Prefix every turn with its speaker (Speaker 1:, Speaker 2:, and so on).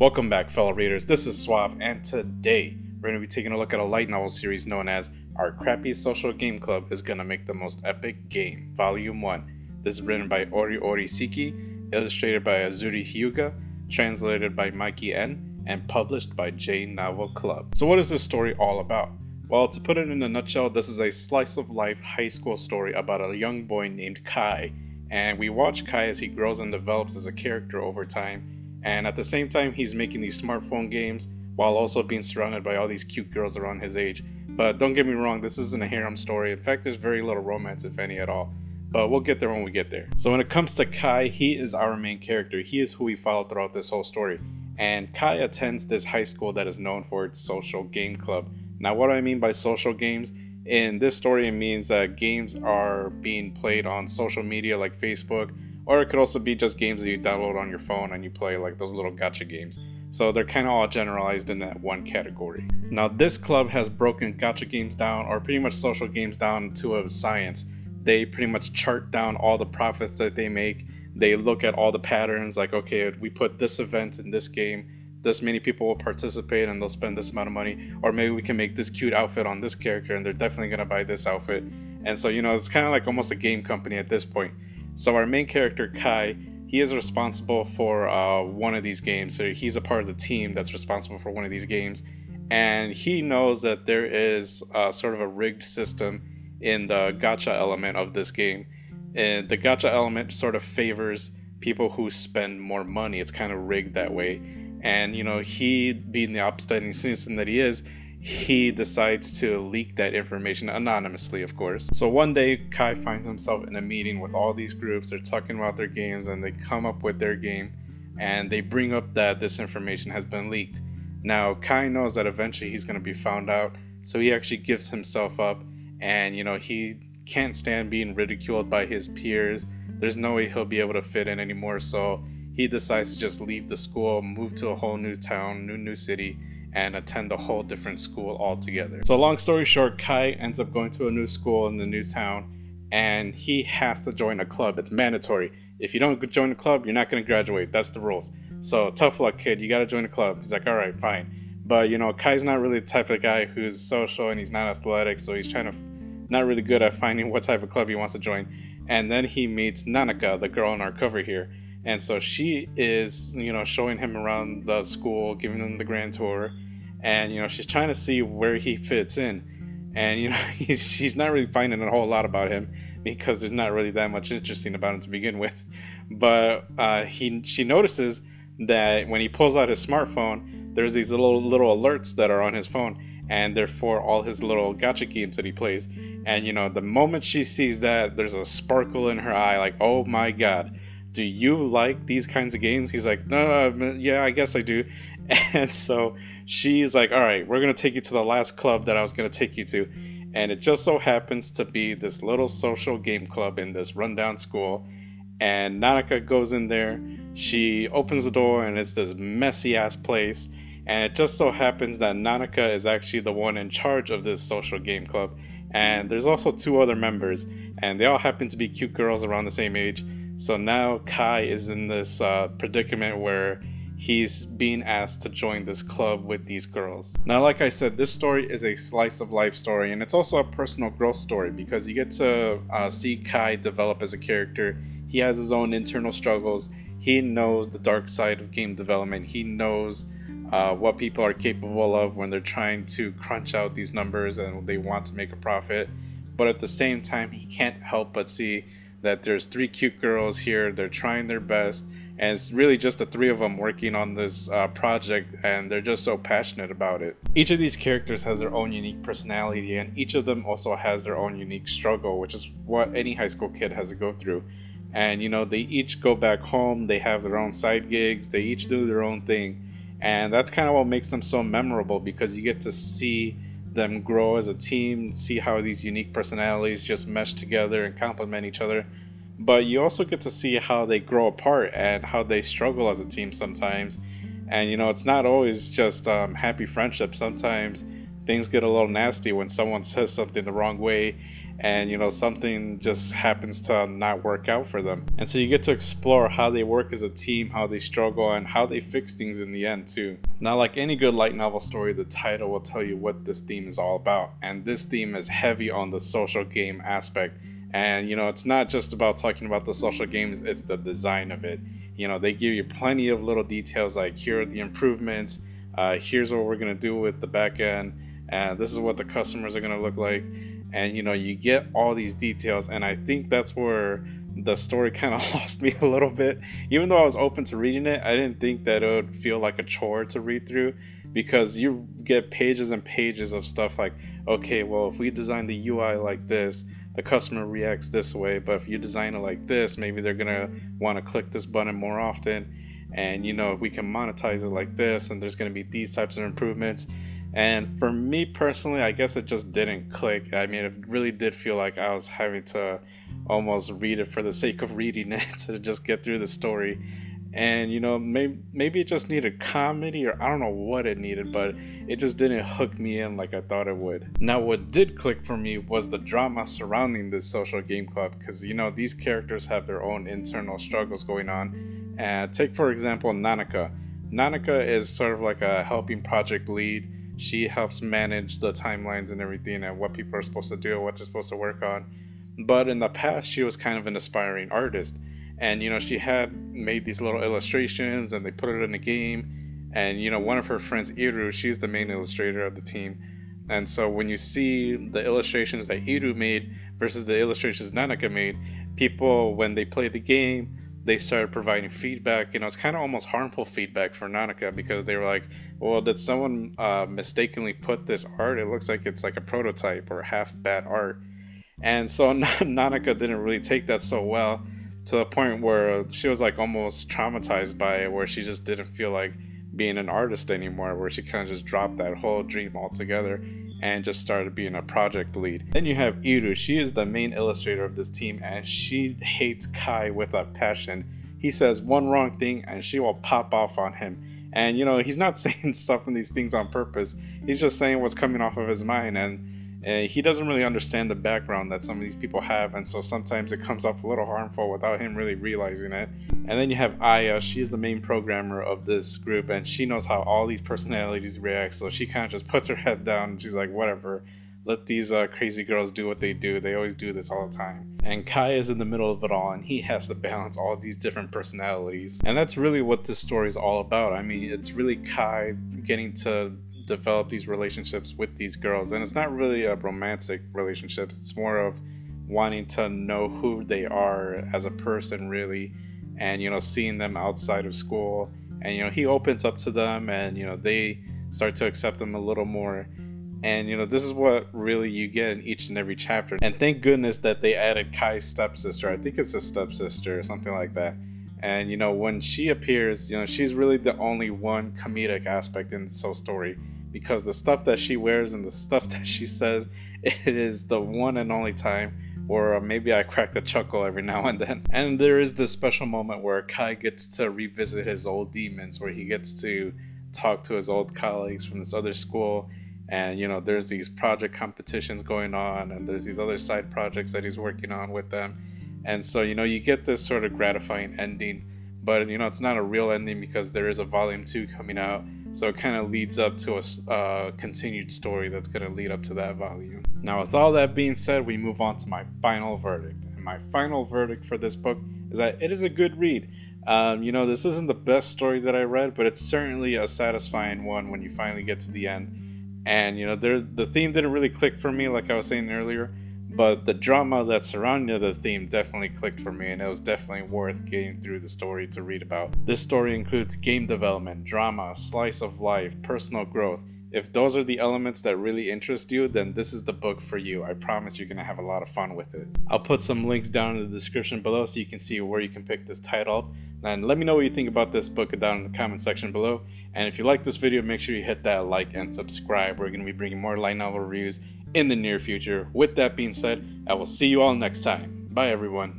Speaker 1: Welcome back, fellow readers. This is Suave, and today we're going to be taking a look at a light novel series known as Our Crappy Social Game Club is Gonna Make the Most Epic Game, Volume 1. This is written by Oriori Siki, illustrated by Azuri Hyuga, translated by Mikey N, and published by J Novel Club. So what is this story all about? Well, to put it in a nutshell, this is a slice of life high school story about a young boy named Kai, and we watch Kai as he grows and develops as a character over time. And at the same time, he's making these smartphone games while also being surrounded by all these cute girls around his age. But don't get me wrong, this isn't a harem story. In fact, there's very little romance, if any at all. But we'll get there when we get there. So when it comes to Kai, he is our main character. He is who we follow throughout this whole story. And Kai attends this high school that is known for its social game club. Now, what do I mean by social games? In this story, it means that games are being played on social media like Facebook, or it could also be just games that you download on your phone and you play, like those little gacha games. So they're kind of all generalized in that one category. Now, this club has broken gacha games down, or pretty much social games down, to a science. They pretty much chart down all the profits that they make. They look at all the patterns, like, okay, if we put this event in this game, this many people will participate and they'll spend this amount of money, or maybe we can make this cute outfit on this character and they're definitely going to buy this outfit. And so, you know, it's kind of like almost a game company at this point. So our main character, Kai, he is responsible for one of these games. So he's a part of the team that's responsible for one of these games. And he knows that there is sort of a rigged system in the gacha element of this game. And the gacha element sort of favors people who spend more money. It's kind of rigged that way. And, you know, he, being the upstanding citizen that he is, he decides to leak that information anonymously, of course. So one day, Kai finds himself in a meeting with all these groups. They're talking about their games and they come up with their game and they bring up that this information has been leaked. Now, Kai knows that eventually he's going to be found out, so he actually gives himself up, and, you know, he can't stand being ridiculed by his peers. There's no way he'll be able to fit in anymore, so he decides to just leave the school, move to a whole new town, new city, and attend a whole different school altogether. So long story short, Kai ends up going to a new school in the new town, and he has to join a club. It's mandatory. If you don't join the club, you're not going to graduate. That's the rules. So tough luck, kid. You got to join the club. He's like, all right, fine. But, you know, Kai's not really the type of guy who's social and he's not athletic, so he's not really good at finding what type of club he wants to join. And then he meets Nanaka, the girl in our cover here. And so she is, you know, showing him around the school, giving him the grand tour. And, you know, she's trying to see where he fits in. And, you know, she's not really finding a whole lot about him because there's not really that much interesting about him to begin with. But she notices that when he pulls out his smartphone, there's these little alerts that are on his phone. And they're for all his little gacha games that he plays. And, you know, the moment she sees that, there's a sparkle in her eye, like, oh my God. Do you like these kinds of games? He's like, no, yeah, I guess I do. And so she's like, all right, we're going to take you to the last club that I was going to take you to. And it just so happens to be this little social game club in this rundown school. And Nanaka goes in there. She opens the door and it's this messy ass place. And it just so happens that Nanaka is actually the one in charge of this social game club. And there's also two other members. And they all happen to be cute girls around the same age. So now Kai is in this predicament where he's being asked to join this club with these girls. Now, like I said, this story is a slice of life story, and it's also a personal growth story because you get to see Kai develop as a character. He has his own internal struggles. He knows the dark side of game development. He knows what people are capable of when they're trying to crunch out these numbers and they want to make a profit. But at the same time, he can't help but see that there's three cute girls here. They're trying their best, and it's really just the three of them working on this project, and they're just so passionate about it. Each of these characters has their own unique personality, and each of them also has their own unique struggle, which is what any high school kid has to go through. And, you know, they each go back home, they have their own side gigs, they each do their own thing, and that's kind of what makes them so memorable, because you get to see them grow as a team, see how these unique personalities just mesh together and complement each other. But you also get to see how they grow apart and how they struggle as a team sometimes. And, you know, it's not always just happy friendship. Sometimes things get a little nasty when someone says something the wrong way, and something just happens to not work out for them. And so you get to explore how they work as a team, how they struggle, and how they fix things in the end too. Now, like any good light novel story, the title will tell you what this theme is all about, and this theme is heavy on the social game aspect. And it's not just about talking about the social games, it's the design of it. They give you plenty of little details, like here are the improvements, here's what we're going to do with the back end, and this is what the customers are going to look like. And you get all these details, and I think that's where the story kind of lost me a little bit. Even though I was open to reading it, I didn't think that it would feel like a chore to read through, because you get pages and pages of stuff like, okay, well, if we design the UI like this, the customer reacts this way, but if you design it like this, maybe they're gonna want to click this button more often. And we can monetize it like this, and there's gonna be these types of improvements. And for me personally, I guess it just didn't click. I mean, it really did feel like I was having to almost read it for the sake of reading it to just get through the story. And maybe it just needed comedy, or I don't know what it needed, but it just didn't hook me in like I thought it would. Now, what did click for me was the drama surrounding this social game club, because these characters have their own internal struggles going on. And take for example Nanaka. Nanaka is sort of like a helping project lead. She helps manage the timelines and everything, and what people are supposed to do, what they're supposed to work on. But in the past, she was kind of an aspiring artist. And she had made these little illustrations, and they put it in a game. And one of her friends, Iru, she's the main illustrator of the team. And so when you see the illustrations that Iru made versus the illustrations Nanaka made, people, when they play the game, they started providing feedback. It's kind of almost harmful feedback for Nanaka, because they were like, well, did someone mistakenly put this art? It looks like it's like a prototype or half bad art. And so Nanaka didn't really take that so well, to the point where she was like almost traumatized by it, where she just didn't feel like being an artist anymore, where she kind of just dropped that whole dream altogether and just started being a project lead. Then you have Iru. She is the main illustrator of this team, and she hates Kai with a passion. He says one wrong thing and she will pop off on him. And he's not saying stuff in these things on purpose. He's just saying what's coming off of his mind, and he doesn't really understand the background that some of these people have, and so sometimes it comes off a little harmful without him really realizing it. And then you have Aya. She's the main programmer of this group, and she knows how all these personalities react, so she kind of just puts her head down and she's like, whatever, let these crazy girls do what they do. They always do this all the time. And Kai is in the middle of it all, and he has to balance all these different personalities. And that's really what this story is all about. I mean, it's really Kai getting to develop these relationships with these girls, and it's not really a romantic relationships. It's more of wanting to know who they are as a person, really, and seeing them outside of school. And he opens up to them, and they start to accept him a little more. And this is what really you get in each and every chapter. And thank goodness that they added Kai's stepsister. I think it's a stepsister or something like that. And when she appears, she's really the only one comedic aspect in this whole story, because the stuff that she wears and the stuff that she says, it is the one and only time where maybe I crack a chuckle every now and then. And there is this special moment where Kai gets to revisit his old demons, where he gets to talk to his old colleagues from this other school. And there's these project competitions going on, and there's these other side projects that he's working on with them. And so you get this sort of gratifying ending, but it's not a real ending, because there is a volume 2 coming out. So it kind of leads up to a continued story that's going to lead up to that volume. Now, with all that being said, we move on to my final verdict. And my final verdict for this book is that it is a good read. This isn't the best story that I read, but it's certainly a satisfying one when you finally get to the end. And the theme didn't really click for me, like I was saying earlier, but the drama that surrounded the theme definitely clicked for me, and it was definitely worth getting through the story to read about. This story includes game development, drama, slice of life, personal growth. If those are the elements that really interest you, then this is the book for you. I promise you're going to have a lot of fun with it. I'll put some links down in the description below so you can see where you can pick this title up. And let me know what you think about this book down in the comment section below. And if you like this video, make sure you hit that like and subscribe. We're going to be bringing more light novel reviews in the near future. With that being said, I will see you all next time. Bye everyone.